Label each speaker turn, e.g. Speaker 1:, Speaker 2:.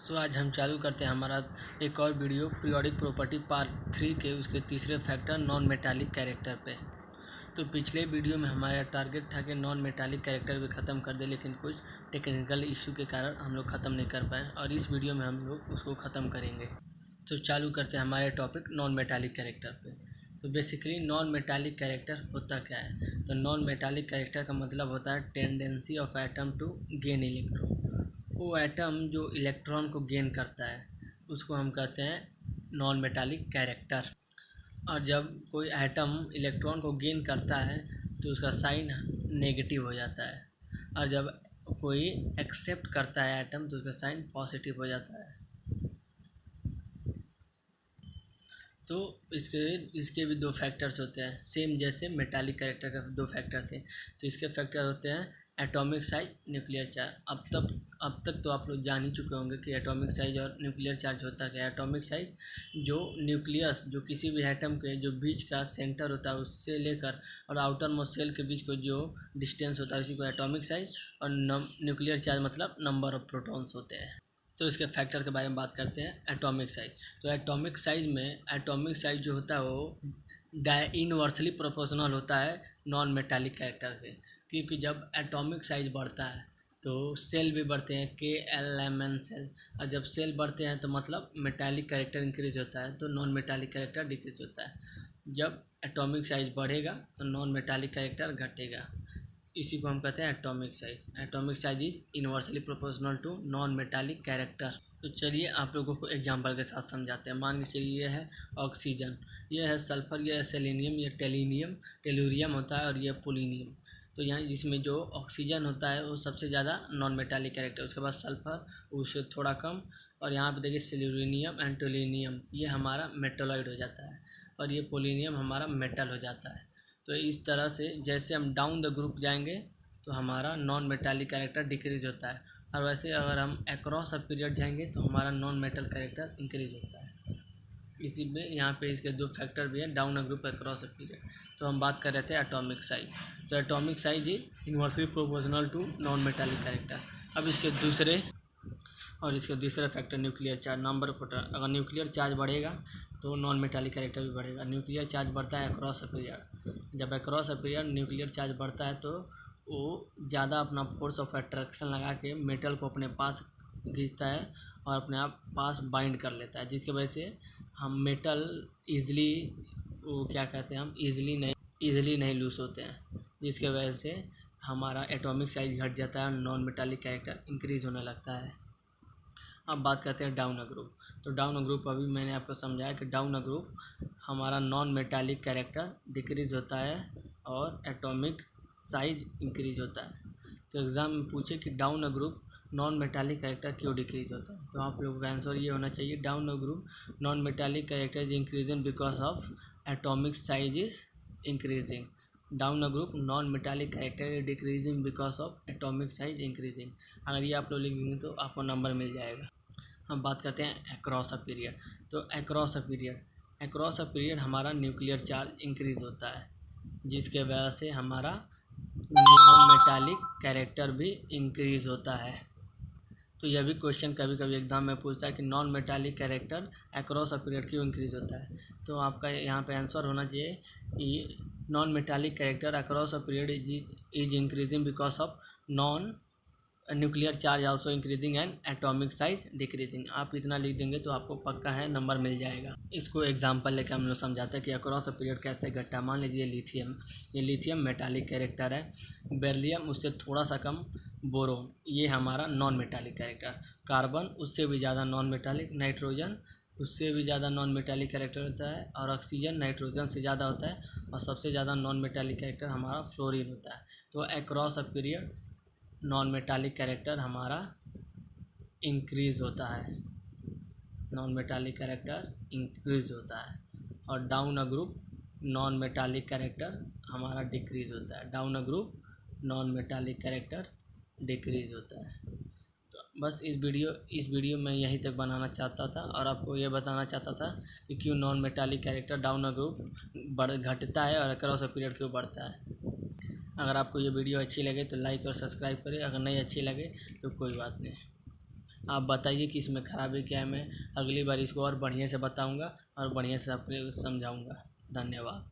Speaker 1: आज हम चालू करते हैं हमारा एक और वीडियो पीरियोडिक प्रॉपर्टी पार्ट 3 के उसके तीसरे फैक्टर नॉन मेटालिक कैरेक्टर पे। तो पिछले वीडियो में हमारा टारगेट था कि नॉन मेटालिक कैरेक्टर भी ख़त्म कर दे, लेकिन कुछ टेक्निकल इशू के कारण हम लोग ख़त्म नहीं कर पाए और इस वीडियो में हम लोग उसको ख़त्म करेंगे। तो चालू करते हैं हमारे टॉपिक नॉन मेटालिक कैरेक्टर पे। तो बेसिकली नॉन मेटालिक कैरेक्टर होता क्या है? तो नॉन मेटालिक कैरेक्टर का मतलब होता है tendency of atom to gain electron. वो एटम जो इलेक्ट्रॉन को गेन करता है उसको हम कहते हैं नॉन मेटालिक कैरेक्टर। और जब कोई एटम इलेक्ट्रॉन को गेन करता है तो उसका साइन नेगेटिव हो जाता है, और जब कोई एक्सेप्ट करता है एटम तो उसका साइन पॉजिटिव हो जाता है। तो इसके भी दो फैक्टर्स होते हैं, सेम जैसे मेटालिक कैरेक्टर का दो फैक्टर थे। तो इसके फैक्टर होते हैं एटॉमिक साइज, न्यूक्लियर चार्ज। अब तक तो आप लोग जान ही चुके होंगे कि एटॉमिक साइज और न्यूक्लियर चार्ज होता क्या है। एटॉमिक साइज जो न्यूक्लियस, जो किसी भी एटम के जो बीच का सेंटर होता है उससे लेकर और आउटर मोस्ट सेल के बीच को जो डिस्टेंस होता है उसी को एटॉमिक साइज, और न्यूक्लियर चार्ज मतलब नंबर ऑफ प्रोटॉन्स होते हैं। तो इसके फैक्टर के बारे में बात करते हैं एटॉमिक साइज। तो एटॉमिक साइज में एटॉमिक साइज जो होता है वो इनवर्सली प्रोपोर्शनल होता है नॉन मेटालिक कैरेक्टर के, क्योंकि जब एटॉमिक साइज बढ़ता है तो सेल भी बढ़ते हैं, KLMN सेल। और जब सेल बढ़ते हैं तो मतलब मेटालिक कैरेक्टर इंक्रीज होता है, तो नॉन मेटालिक कैरेक्टर डिक्रीज होता है। जब एटॉमिक साइज बढ़ेगा तो नॉन मेटालिक कैरेक्टर घटेगा। इसी को हम कहते हैं atomic size. Atomic size is inversely proportional to non metallic character. तो चलिए आप लोगों को एग्जांपल के साथ समझाते हैं। मान के चलिए ये है ऑक्सीजन, ये है सल्फर, ये है सेलेनियम, ये टेलिनियम, टेलुरियम होता है, और ये पोलिनियम। तो यहाँ जिसमें जो ऑक्सीजन होता है वो सबसे ज़्यादा नॉन मेटालिक कैरेक्टर, उसके बाद सल्फर उससे थोड़ा कम, और यहाँ पे देखिए सेलेनियम एंड टेलिनियम ये हमारा मेटलॉइड हो जाता है, और ये पोलिनियम हमारा मेटल हो जाता है। तो इस तरह से जैसे हम डाउन द ग्रुप जाएंगे तो हमारा नॉन मेटालिक कैरेक्टर डिक्रीज होता है, और वैसे अगर हम अक्रॉस अ पीरियड जाएंगे तो हमारा नॉन मेटल कैरेक्टर इंक्रीज होता है। इसी में यहाँ पे इसके दो फैक्टर भी हैं, down a group, across a period. तो हम बात कर रहे थे एटॉमिक साइज। तो atomic size is inversely proportional to non metallic character. अब इसके दूसरे factor nuclear charge, number of proton. अगर न्यूक्लियर चार्ज बढ़ेगा तो नॉन मेटालिक कैरेक्टर भी बढ़ेगा। न्यूक्लियर चार्ज बढ़ता है अक्रॉस अ पीरियड। जब across a period nuclear charge बढ़ता है तो वो ज़्यादा अपना फोर्स ऑफ अट्रैक्शन लगा के मेटल को अपने पास खींचता है और अपने आप पास बाइंड कर लेता है, जिसकी वजह से हम मेटल ईज़िली, वो क्या कहते हैं, हम ईज़िली नहीं लूज होते हैं, जिसके वजह से हमारा एटॉमिक साइज घट जाता है और नॉन मेटालिक कैरेक्टर इंक्रीज़ होने लगता है। अब बात करते हैं डाउन अ ग्रुप। तो डाउन अ ग्रुप अभी मैंने आपको समझाया कि डाउन अ ग्रुप हमारा नॉन मेटालिक कैरेक्टर डिक्रीज होता है और एटॉमिक साइज इंक्रीज होता है। तो एग्ज़ाम में पूछे कि down a group non metallic character क्यों डिक्रीज होता है, तो आप लोगों का आंसर ये होना चाहिए, down a group non metallic character is increasing because of atomic size is increasing. Down a group non metallic character is decreasing because of atomic size increasing. अगर ये आप लोग लिखेंगे तो आपको नंबर मिल जाएगा। हम बात करते हैं अक्रॉस अ पीरियड। तो अक्रॉस अ पीरियड हमारा न्यूक्लियर चार्ज इंक्रीज होता है, जिसके वजह से हमारा नॉन मेटालिक कैरेक्टर भी इंक्रीज होता है। तो यह भी क्वेश्चन कभी कभी एग्जाम में पूछता है कि non metallic character across a period क्यों इंक्रीज होता है। तो आपका यहाँ पे आंसर होना चाहिए कि non metallic character across a period is increasing because of non nuclear charge also increasing and atomic size decreasing. आप इतना लिख देंगे तो आपको पक्का है नंबर मिल जाएगा। इसको एग्जांपल लेकर हम लोग समझाते हैं कि अक्रॉस अ पीरियड कैसे घटता। मान लीजिए ये लिथियम मेटालिक कैरेक्टर है, बेरिलियम उससे थोड़ा सा कम, बोरोन ये हमारा नॉन मेटालिक कैरेक्टर, कार्बन उससे भी ज़्यादा नॉन मेटालिक, नाइट्रोजन उससे भी ज़्यादा नॉन मेटालिक कैरेक्टर होता है, और ऑक्सीजन नाइट्रोजन से ज़्यादा होता है, और सबसे ज़्यादा नॉन मेटालिक कैरेक्टर हमारा फ्लोरीन होता है। तो across a period non metallic character हमारा इंक्रीज होता है, नॉन मेटालिक कैरेक्टर इंक्रीज होता है, और down a group non metallic character हमारा डिक्रीज होता है। Down a group non metallic character decrease होता है। तो बस इस वीडियो में यहीं तक बनाना चाहता था, और आपको ये बताना चाहता था कि क्यों non metallic character down a group घटता है और अक्रॉस अ पीरियड क्यों बढ़ता है। अगर आपको ये वीडियो अच्छी लगे तो लाइक और सब्सक्राइब करें, अगर नहीं अच्छी लगे तो कोई बात नहीं। आप बताइए कि इसमें खराबी क्या है। मैं अगली बार इसको और बढ़िया से बताऊँगा और बढ़िया से आपको समझाऊँगा। धन्यवाद।